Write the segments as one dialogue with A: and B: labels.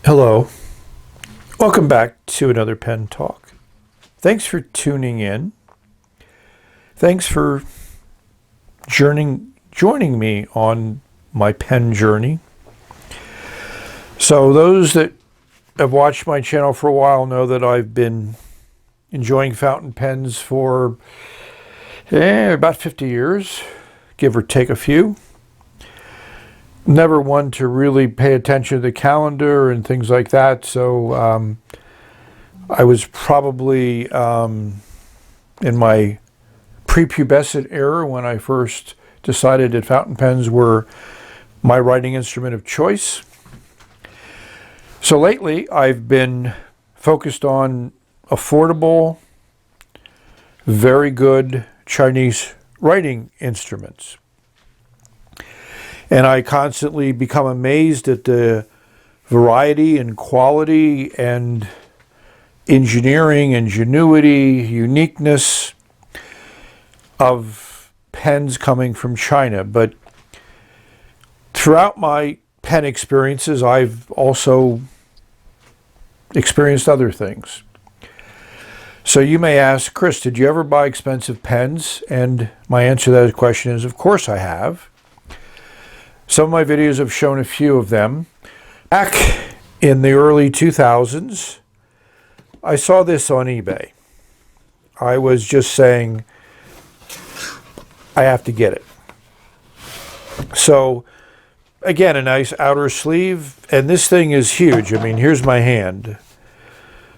A: Hello, welcome back to another pen talk. Thanks for tuning in. Thanks for joining me on my pen journey. So those that have watched my channel for a while know that I've been enjoying fountain pens for about 50 years, give or take a few. Never one to really pay attention to the calendar and things like that, so I was probably in my prepubescent era when I first decided that fountain pens were my writing instrument of choice. So lately I've been focused on affordable, very good Chinese writing instruments. And I constantly become amazed at the variety and quality and engineering, ingenuity, uniqueness of pens coming from China. But throughout my pen experiences, I've also experienced other things. So you may ask, Chris, did you ever buy expensive pens? And my answer to that question is, of course I have. Some of my videos have shown a few of them. Back in the early 2000s, I saw this on eBay. I was just saying, I have to get it. So, again, a nice outer sleeve, and this thing is huge. I mean, here's my hand.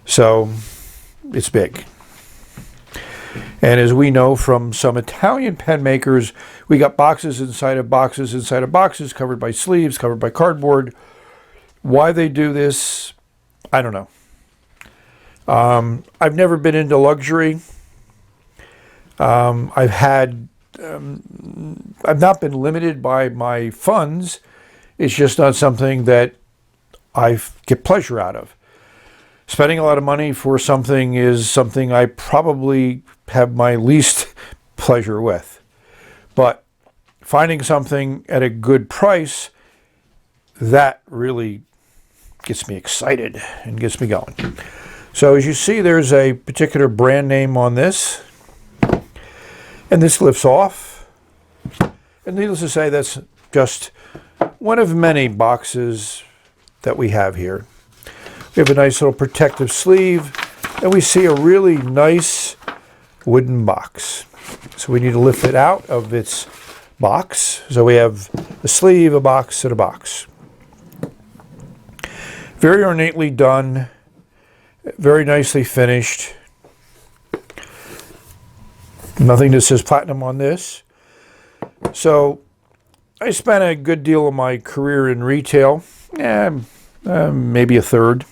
A: So, it's big. And as we know from some Italian pen makers, we got boxes inside of boxes inside of boxes, covered by sleeves, covered by cardboard. Why they do this, I don't know. I've never been into luxury. I've not been limited by my funds. It's just not something that I get pleasure out of. Spending a lot of money for something is something I probably have my least pleasure with. But finding something at a good price, that really gets me excited and gets me going. So as you see, there's a particular brand name on this. And this lifts off. And needless to say, that's just one of many boxes that we have here. We have a nice little protective sleeve, and we see a really nice wooden box. So we need to lift it out of its box. So we have a sleeve, a box, and a box. Very ornately done, very nicely finished. Nothing that says platinum on this. So I spent a good deal of my career in retail, maybe a third.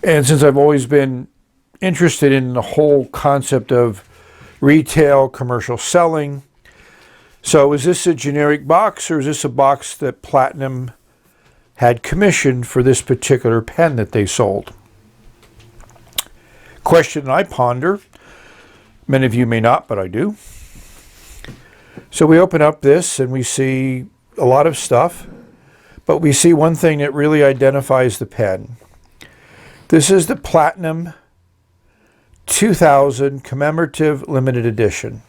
A: And since I've always been interested in the whole concept of retail, commercial selling, so is this a generic box or is this a box that Platinum had commissioned for this particular pen that they sold? Question I ponder. Many of you may not, but I do. So we open up this and we see a lot of stuff, but we see one thing that really identifies the pen. This is the Platinum 2000 Commemorative Limited Edition.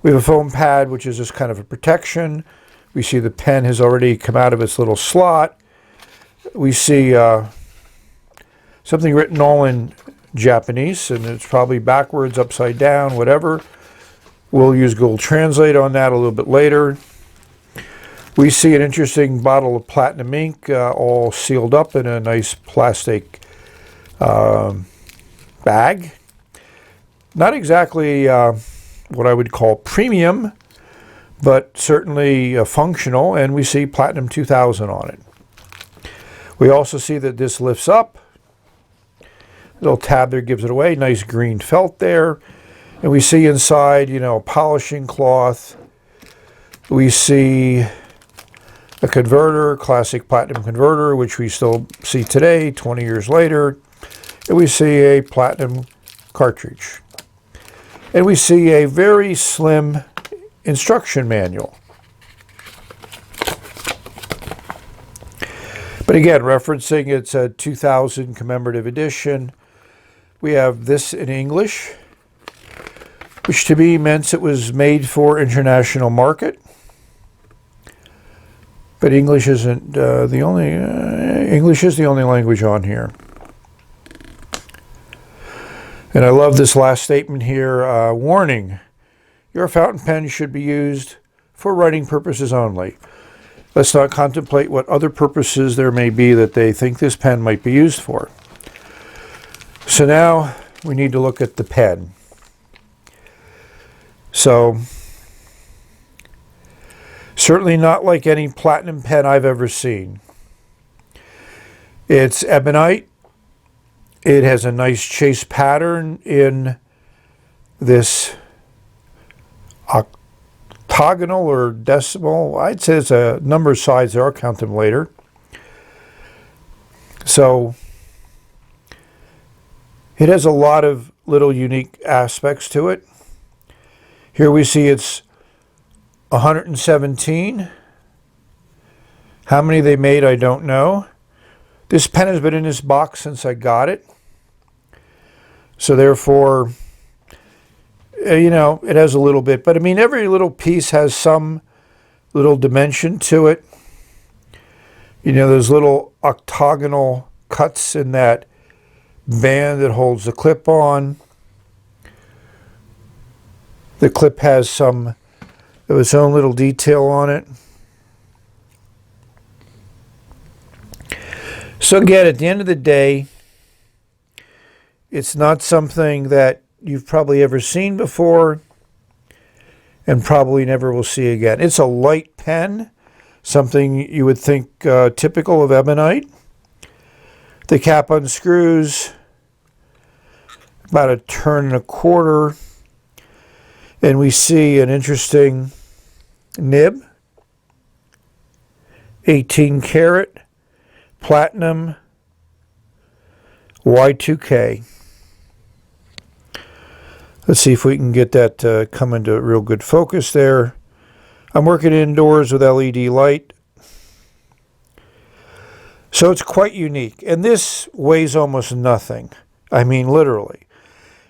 A: We have a foam pad, which is just kind of a protection. We see the pen has already come out of its little slot. We see something written all in Japanese, and it's probably backwards, upside down, whatever. We'll use Google Translate on that a little bit later. We see an interesting bottle of platinum ink, all sealed up in a nice plastic bag. Not exactly what I would call premium, but certainly functional, and we see Platinum 2000 on it. We also see that this lifts up. Little tab there gives it away. Nice green felt there. And we see inside, polishing cloth. We see a converter, classic platinum converter, which we still see today, 20 years later. And we see a platinum cartridge. And we see a very slim instruction manual. But again, referencing it's a 2000 commemorative edition. We have this in English, which to me meant it was made for international market. But English isn't the only. English is the only language on here. And I love this last statement here. Warning: your fountain pen should be used for writing purposes only. Let's not contemplate what other purposes there may be that they think this pen might be used for. So now we need to look at the pen. So, certainly not like any platinum pen I've ever seen. It's Ebonite. It has a nice chase pattern in this octagonal or decimal. I'd say it's a number of sides there. I'll count them later. So it has a lot of little unique aspects to it. Here we see it's 117. How many they made, I don't know. This pen has been in this box since I got it. So therefore, you know, it has a little bit. But I mean, every little piece has some little dimension to it. You know, there's little octagonal cuts in that band that holds the clip on. The clip has some of its own little detail on it. So again, at the end of the day, it's not something that you've probably ever seen before and probably never will see again. It's a light pen, something you would think typical of Ebonite. The cap unscrews about a turn and a quarter, and we see an interesting nib, 18 karat, platinum, Y2K. Let's see if we can get that to come into real good focus there. I'm working indoors with LED light. So it's quite unique. And this weighs almost nothing. I mean, literally.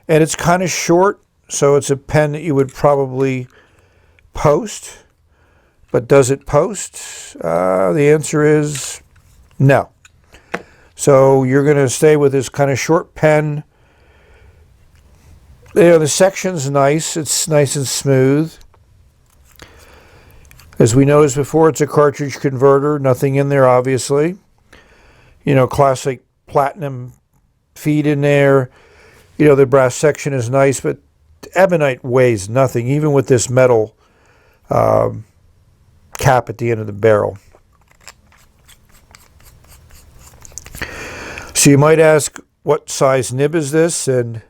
A: And it's kind of short, so it's a pen that you would probably post. But does it post? The answer is no. So you're going to stay with this kind of short pen. You know, the section's nice. It's nice and smooth. As we noticed before, it's a cartridge converter. Nothing in there, obviously. You know, classic platinum feed in there. You know, the brass section is nice, but Ebonite weighs nothing, even with this metal cap at the end of the barrel. So you might ask, what size nib is this? And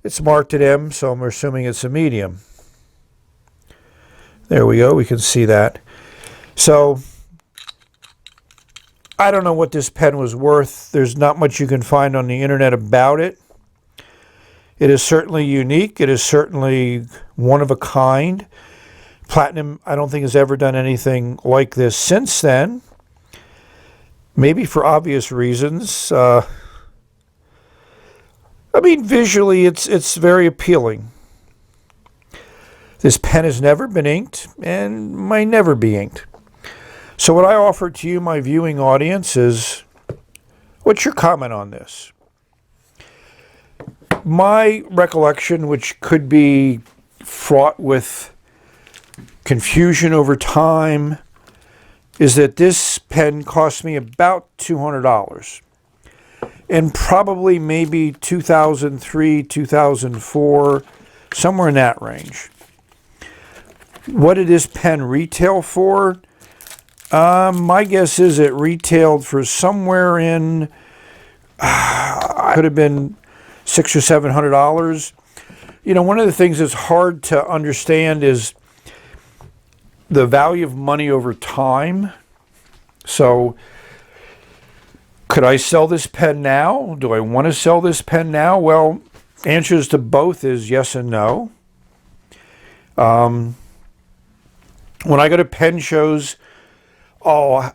A: it's marked at M, so I'm assuming it's a medium. There we go. We can see that. So I don't know what this pen was worth. There's not much you can find on the internet about it. It is certainly unique. It is certainly one of a kind. Platinum, I don't think, has ever done anything like this since then. Maybe for obvious reasons. I mean, visually, it's very appealing. This pen has never been inked and might never be inked. So what I offer to you, my viewing audience, is, what's your comment on this? My recollection, which could be fraught with confusion over time, is that this pen cost me about $200. And probably maybe 2003, 2004, somewhere in that range. What did this pen retail for? My guess is it retailed for somewhere in, could have been $600 or $700. You know, one of the things that's hard to understand is the value of money over time. So, could I sell this pen now? Do I want to sell this pen now? Well, answers to both is yes and no. When I go to pen shows, oh,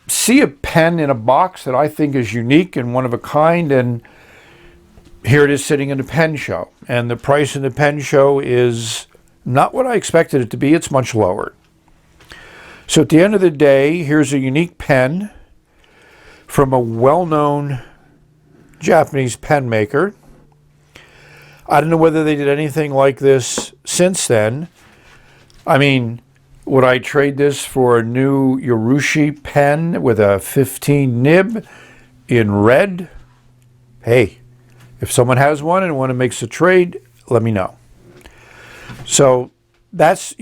A: see a pen in a box that I think is unique and one of a kind, and here it is sitting in a pen show. And the price in the pen show is not what I expected it to be. It's much lower. So at the end of the day, here's a unique pen from a well-known Japanese pen maker. I don't know whether they did anything like this since then. I mean, would I trade this for a new Yorushi pen with a 15 nib in red? Hey, if someone has one and want to make a trade, let me know. So that's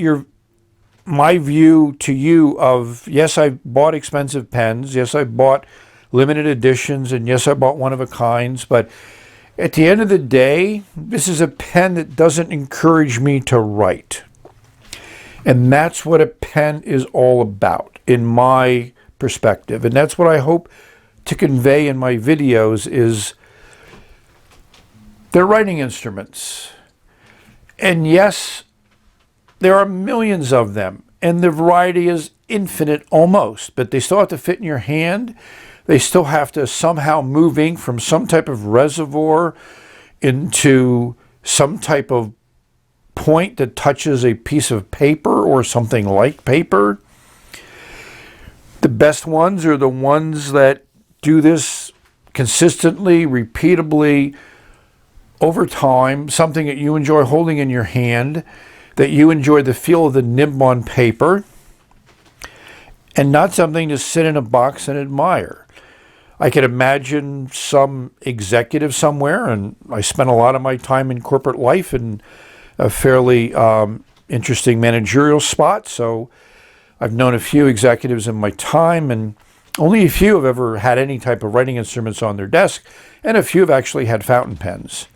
A: my view to you of, yes, I bought expensive pens. Yes, I bought limited editions. And yes, I bought one-of-a-kinds. But at the end of the day, this is a pen that doesn't encourage me to write. And that's what a pen is all about, in my perspective. And that's what I hope to convey in my videos is they're writing instruments. And yes, there are millions of them, and the variety is infinite almost, but they still have to fit in your hand. They still have to somehow move ink from some type of reservoir into some type of point that touches a piece of paper or something like paper. The best ones are the ones that do this consistently, repeatably, over time, something that you enjoy holding in your hand, that you enjoy the feel of the nib on paper, and not something to sit in a box and admire. I could imagine some executive somewhere, and I spent a lot of my time in corporate life in a fairly interesting managerial spot, so I've known a few executives in my time, and only a few have ever had any type of writing instruments on their desk, and a few have actually had fountain pens.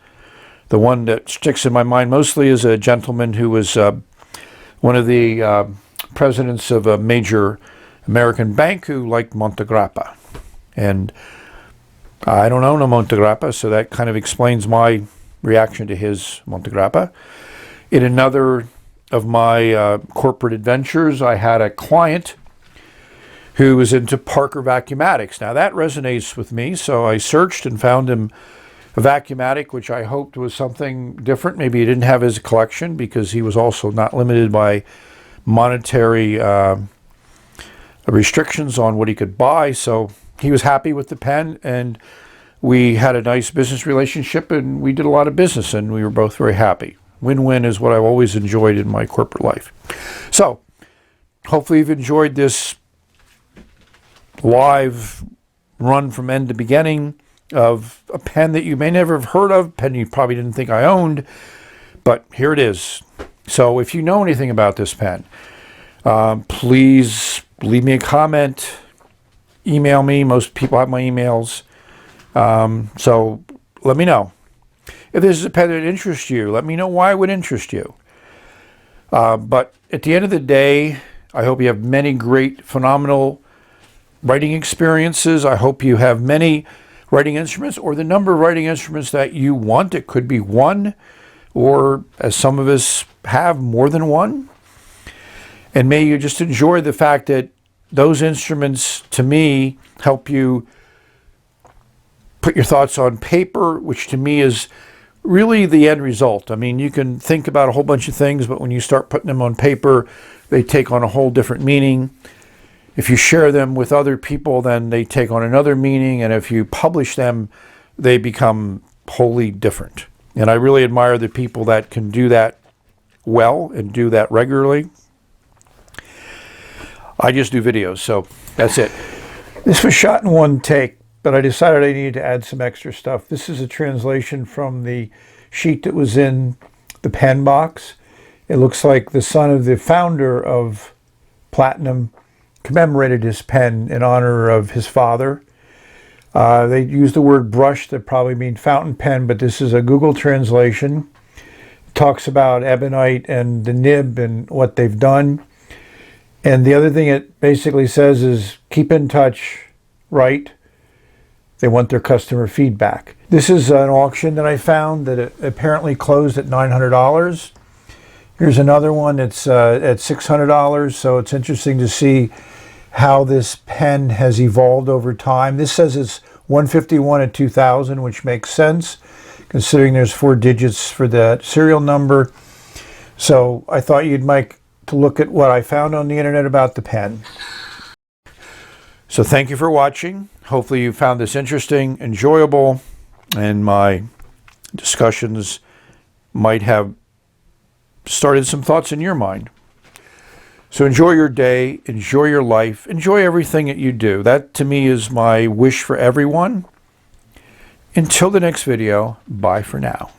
A: The one that sticks in my mind mostly is a gentleman who was one of the presidents of a major American bank who liked Montegrappa. And I don't own a Montegrappa, so that kind of explains my reaction to his Montegrappa. In another of my corporate adventures, I had a client who was into Parker Vacuumatics. Now that resonates with me, so I searched and found him a Vacuumatic, which I hoped was something different. Maybe he didn't have his collection because he was also not limited by monetary restrictions on what he could buy. So he was happy with the pen, and we had a nice business relationship, and we did a lot of business, and we were both very happy. Win-win is what I've always enjoyed in my corporate life. So hopefully you've enjoyed this live run from end to beginning of a pen that you may never have heard of, pen you probably didn't think I owned, but here it is. So if you know anything about this pen, please leave me a comment, email me. Most people have my emails. So let me know. If this is a pen that interests you, let me know why it would interest you. But at the end of the day, I hope you have many great, phenomenal writing experiences. I hope you have many writing instruments, or the number of writing instruments that you want. It could be one, or as some of us have, more than one. And may you just enjoy the fact that those instruments, to me, help you put your thoughts on paper, which to me is really the end result. I mean, you can think about a whole bunch of things, but when you start putting them on paper, they take on a whole different meaning. If you share them with other people, then they take on another meaning. And if you publish them, they become wholly different. And I really admire the people that can do that well and do that regularly. I just do videos, so that's it. This was shot in one take, but I decided I needed to add some extra stuff. This is a translation from the sheet that was in the pen box. It looks like the son of the founder of Platinum commemorated his pen in honor of his father. They use the word brush that probably mean fountain pen, but this is a Google translation. It talks about Ebonite and the nib and what they've done. And the other thing it basically says is keep in touch, write. They want their customer feedback. This is an auction that I found that it apparently closed at $900. Here's another one that's at $600, so it's interesting to see how this pen has evolved over time. This says it's 151 at 2000, which makes sense considering there's 4 digits for that serial number. So I thought you'd like to look at what I found on the internet about the pen. So thank you for watching. Hopefully you found this interesting, enjoyable, and my discussions might have started some thoughts in your mind. So enjoy your day, enjoy your life, enjoy everything that you do. That to me is my wish for everyone. Until the next video, bye for now.